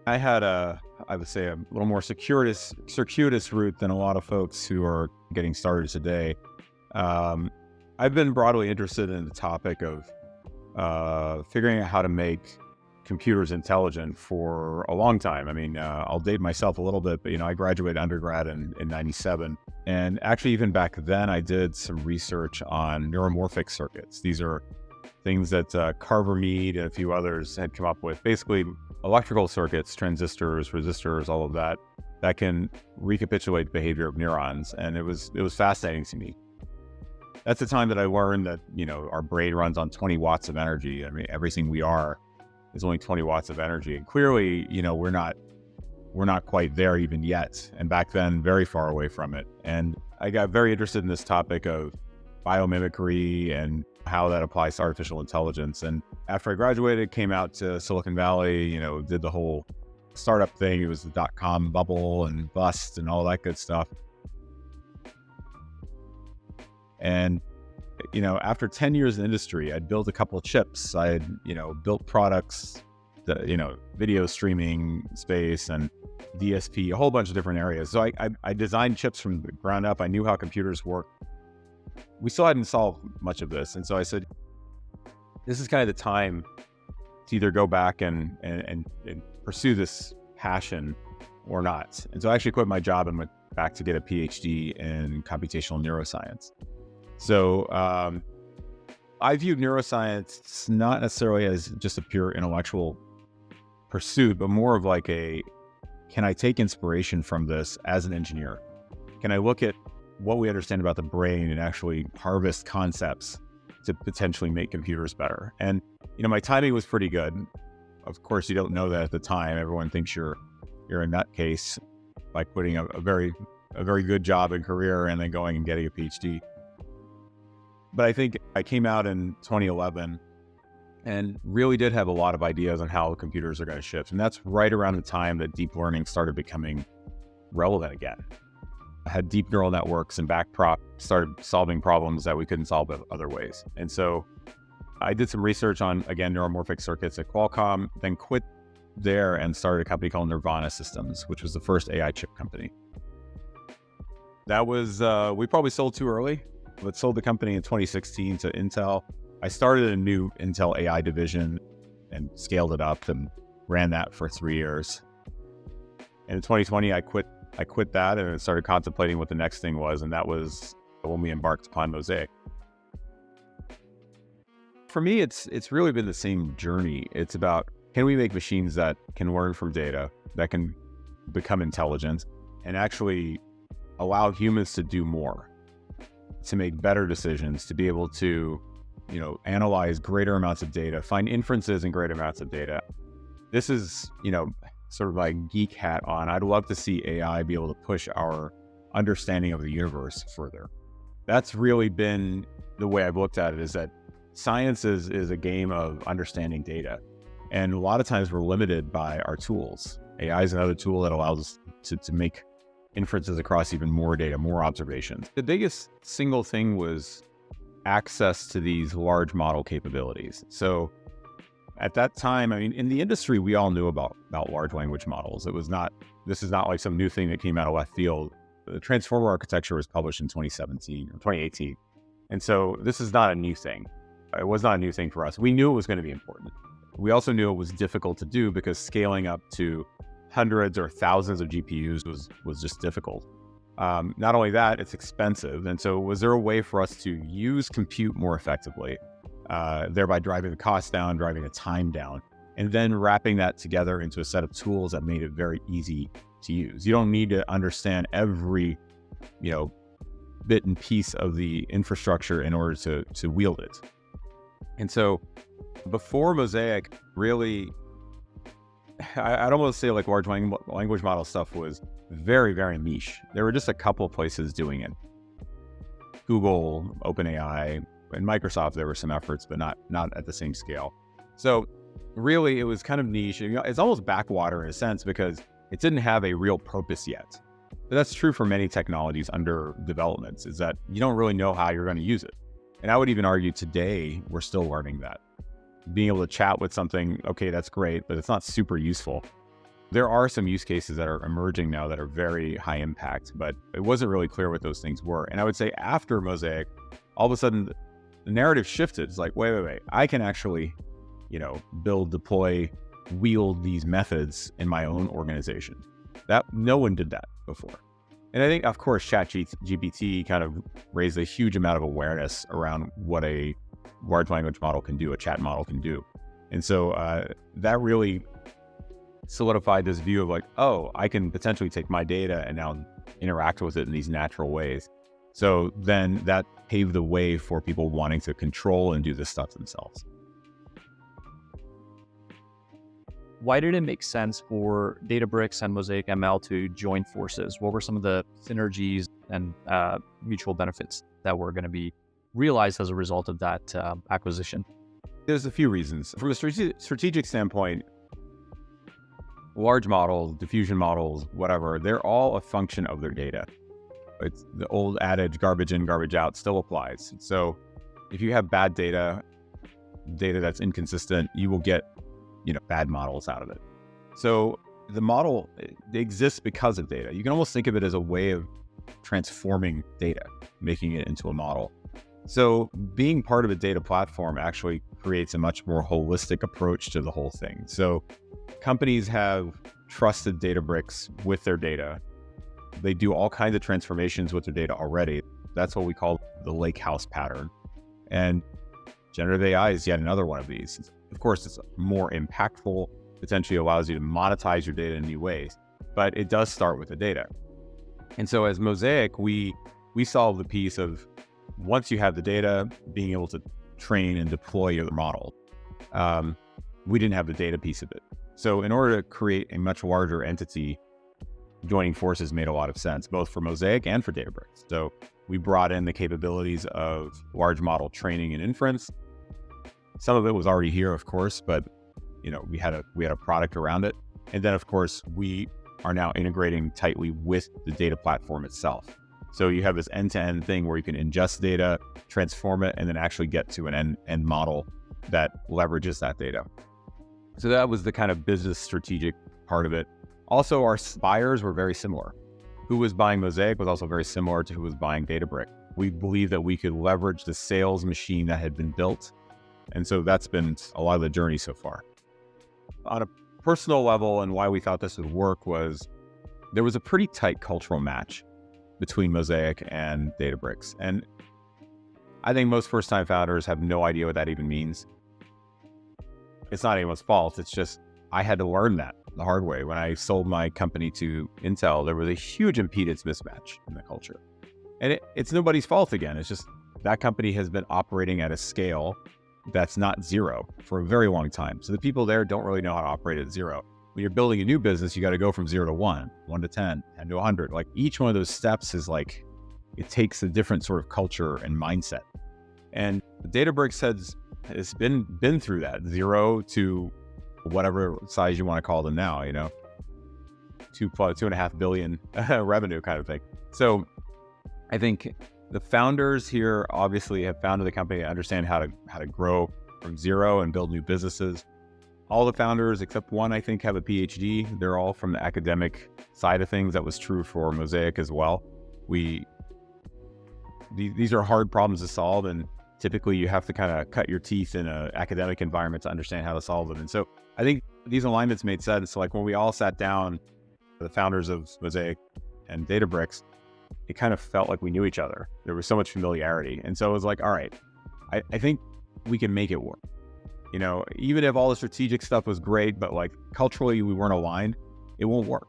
I had I would say a little more circuitous route than a lot of folks who are getting started today. Um, I've been broadly interested in the topic of figuring out how to make computers intelligent for a long time. I mean, I'll date myself a little bit, but I graduated undergrad in '97, and actually even back then, I did some research on neuromorphic circuits. These are things that Carver Mead and a few others had come up with. Basically, electrical circuits, transistors, resistors, all of that can recapitulate the behavior of neurons, and it was fascinating to me. That's the time that I learned that our brain runs on 20 watts of energy. I mean, everything we are is only 20 watts of energy, and clearly, we're not quite there even yet. And back then, very far away from it. And I got very interested in this topic of biomimicry and how that applies to artificial intelligence. And after I graduated, came out to Silicon Valley, did the whole startup thing. It was the dot-com bubble and bust and all that good stuff. And, after 10 years in the industry, I'd built a couple of chips. I had, built products, video streaming space and DSP, a whole bunch of different areas. So I designed chips from the ground up. I knew how computers work. We still hadn't solved much of this. And so I said, this is kind of the time to either go back and pursue this passion or not. And so I actually quit my job and went back to get a PhD in computational neuroscience. So I view neuroscience not necessarily as just a pure intellectual pursuit, but more of like can I take inspiration from this as an engineer? Can I look at what we understand about the brain and actually harvest concepts to potentially make computers better? And, my timing was pretty good. Of course, you don't know that at the time. Everyone thinks you're a nutcase by quitting a very good job and career and then going and getting a PhD. But I think I came out in 2011 and really did have a lot of ideas on how computers are going to shift. And that's right around the time that deep learning started becoming relevant again. I had deep neural networks and backprop started solving problems that we couldn't solve other ways. And so I did some research on, again, neuromorphic circuits at Qualcomm, then quit there and started a company called Nervana Systems, which was the first AI chip company. That was, we probably sold too early, but sold the company in 2016 to Intel. I started a new Intel AI division and scaled it up and ran that for 3 years. And in 2020, I quit that and started contemplating what the next thing was. And that was when we embarked upon Mosaic. For me, it's really been the same journey. It's about, can we make machines that can learn from data, that can become intelligent, and actually allow humans to do more, to make better decisions, to be able to, analyze greater amounts of data, find inferences in greater amounts of data. This is, sort of my geek hat on. I'd love to see AI be able to push our understanding of the universe further. That's really been the way I've looked at it, is that science is a game of understanding data. And a lot of times we're limited by our tools. AI is another tool that allows us to make inferences across even more data, more observations. The biggest single thing was access to these large model capabilities. So at that time, I mean, in the industry, we all knew about large language models. This is not like some new thing that came out of left field. The transformer architecture was published in 2017 or 2018. And so this is not a new thing. It was not a new thing for us. We knew it was going to be important. We also knew it was difficult to do because scaling up to hundreds or thousands of GPUs was just difficult. Not only that, it's expensive. And so was there a way for us to use compute more effectively, thereby driving the cost down, driving the time down, and then wrapping that together into a set of tools that made it very easy to use? You don't need to understand every, bit and piece of the infrastructure in order to wield it. And so before Mosaic, really, I'd almost say like large language model stuff was very, very niche. There were just a couple of places doing it. Google, OpenAI, and Microsoft, there were some efforts, but not at the same scale. So really, it was kind of niche. It's almost backwater in a sense because it didn't have a real purpose yet. But that's true for many technologies under development, is that you don't really know how you're going to use it. And I would even argue today, we're still learning that. Being able to chat with something, okay, that's great, but it's not super useful. There are some use cases that are emerging now that are very high impact, but it wasn't really clear what those things were. And I would say after Mosaic, all of a sudden the narrative shifted. It's like, wait, I can actually, build, deploy, wield these methods in my own organization. That no one did that before. And I think, of course, ChatGPT kind of raised a huge amount of awareness around what a large language model can do, a chat model can do. And so that really solidified this view of like, oh, I can potentially take my data and now interact with it in these natural ways. So then that paved the way for people wanting to control and do this stuff themselves. Why did it make sense for Databricks and Mosaic ML to join forces? What were some of the synergies and mutual benefits that were going to be realized as a result of that acquisition? There's a few reasons. From a strategic standpoint, large models, diffusion models, whatever, they're all a function of their data. It's the old adage, garbage in, garbage out, still applies. So if you have bad data that's inconsistent, you will get, bad models out of it. So the model, it exists because of data. You can almost think of it as a way of transforming data, making it into a model. So being part of a data platform actually creates a much more holistic approach to the whole thing. So companies have trusted Databricks with their data. They do all kinds of transformations with their data already. That's what we call the lake house pattern. And generative AI is yet another one of these. Of course, it's more impactful, potentially allows you to monetize your data in new ways, but it does start with the data. And so as Mosaic, we solve the piece of once you have the data, being able to train and deploy your model. We didn't have the data piece of it. So in order to create a much larger entity, joining forces made a lot of sense, both for Mosaic and for Databricks. So we brought in the capabilities of large model training and inference. Some of it was already here, of course, but we had a product around it. And then, of course, we are now integrating tightly with the data platform itself. So you have this end-to-end thing where you can ingest data, transform it, and then actually get to an end model that leverages that data. So that was the kind of business strategic part of it. Also, our buyers were very similar. Who was buying Mosaic was also very similar to who was buying Databricks. We believe that we could leverage the sales machine that had been built. And so that's been a lot of the journey so far. On a personal level, and why we thought this would work was there was a pretty tight cultural match between Mosaic and Databricks. And I think most first-time founders have no idea what that even means. It's not anyone's fault. It's just I had to learn that the hard way. When I sold my company to Intel, there was a huge impedance mismatch in the culture. And it's nobody's fault again. It's just that company has been operating at a scale that's not zero for a very long time. So the people there don't really know how to operate at zero. When you're building a new business, you got to go from 0 to 1, 1 to 10, 10 to 100. Like each one of those steps is like, it takes a different sort of culture and mindset. And Databricks has been through that 0 to whatever size you want to call them now, 2.5 billion revenue kind of thing. So I think the founders here obviously have founded the company to understand how to grow from 0 and build new businesses. All the founders, except one, I think, have a PhD. They're all from the academic side of things. That was true for Mosaic as well. These are hard problems to solve, and typically you have to kind of cut your teeth in an academic environment to understand how to solve them. And so I think these alignments made sense. So like when we all sat down, the founders of Mosaic and Databricks, it kind of felt like we knew each other. There was so much familiarity. And so it was like, all right, I think we can make it work. Even if all the strategic stuff was great, but like culturally we weren't aligned, it won't work.